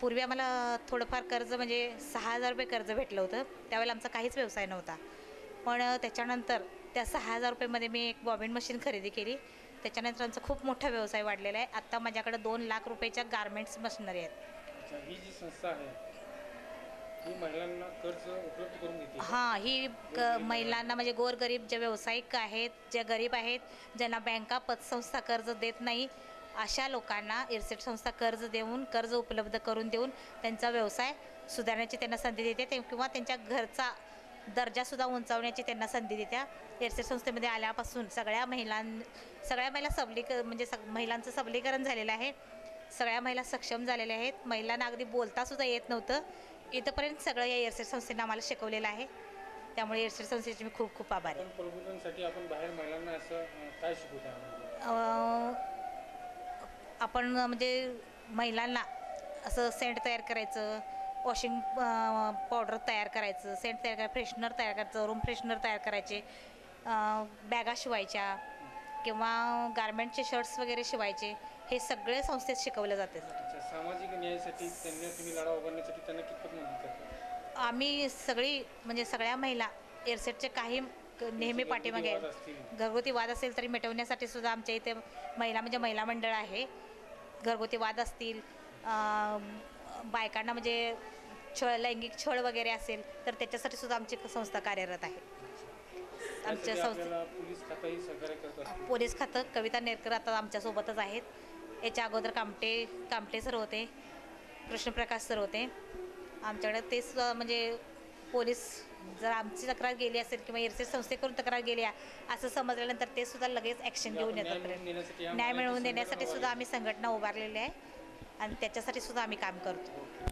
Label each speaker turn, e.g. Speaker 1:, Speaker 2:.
Speaker 1: पूर्वी आम्हाला थोडंफार कर्ज म्हणजे 6,000 रुपये कर्ज भेटलं होतं. त्यावेळेला आमचा काहीच व्यवसाय नव्हता. पण त्याच्यानंतर त्या 6,000 रुपयेमध्ये मी एक बॉबिन मशीन खरेदी केली. त्याच्यानंतर आमचा खूप मोठा व्यवसाय वाढलेला आहे. आत्ता माझ्याकडे 2 लाख रुपयाच्या गारमेंट्स मशिनरी आहेत.
Speaker 2: अच्छा, ही जी संस्था आहे ही महिलांना कर्ज उपलब्ध करून देते का?
Speaker 1: हां, ही महिलांना म्हणजे गोरगरीब जे व्यावसायिक आहेत, जे गरीब आहेत, ज्यांना बँका पतसंस्था कर्ज देत नाही, अशा लोकांना इरसेट संस्था कर्ज देऊन, कर्ज उपलब्ध करून देऊन त्यांचा व्यवसाय सुधारण्याची त्यांना संधी देते किंवा त्यांच्या घरचा दर्जासुद्धा उंचावण्याची त्यांना संधी देत्या. इरसेट संस्थेमध्ये आल्यापासून सगळ्या महिला म्हणजे महिलांचं सबलीकरण झालेलं आहे. सगळ्या महिला सक्षम झालेल्या आहेत. महिलांना अगदी बोलतासुद्धा येत नव्हतं. इथंपर्यंत सगळं या इरसेट संस्थेनं आम्हाला शिकवलेलं आहे. त्यामुळे इरसेट संस्थेचे मी खूप खूप आभारी आहे.
Speaker 2: प्रबोधनासाठी आपण बाहेर महिलांना असं काय शिकवता?
Speaker 1: आपण म्हणजे महिलांना असं सेंट तयार करायचं, वॉशिंग पावडर तयार करायचं, सेंट तयार करायचं, फ्रेशनर तयार करायचं, रूम फ्रेशनर तयार करायचे, बॅगा शिवायच्या किंवा गारमेंटचे शर्ट्स वगैरे शिवायचे, हे सगळे संस्थेत शिकवलं जाते.
Speaker 2: सामाजिक न्यायासाठी त्यांना तुम्ही लढा उभारण्यासाठी त्यांना कितपत मदत करता?
Speaker 1: आम्ही सगळ्या महिला इरसेटचे काही नेहमी पाठीमागे घरगुती वाद असेल तरी मिटवण्यासाठी सुद्धा आमच्या इथे महिला मंडळ आहे. घरगुती वाद असतील, बायकांना म्हणजे लैंगिक छळ वगैरे असेल तर त्याच्यासाठी सुद्धा आमची संस्था कार्यरत आहे. आमच्या संस्था पोलीस खातं कविता नेरकर आता आमच्यासोबतच आहेत. याच्या अगोदर कामटे सर होते, कृष्णप्रकाश सर होते आमच्याकडे. तेच म्हणजे पोलीस जर आमची तक्रार गेली असेल किंवा इरसेट संस्थेकडून तक्रार गेली असं समजल्यानंतर ते सुद्धा लगेच ॲक्शन घेऊन येतात. न्याय मिळवून देण्यासाठी सुद्धा आम्ही संघटना उभारलेली आहे आणि त्याच्यासाठी सुद्धा आम्ही काम करतो.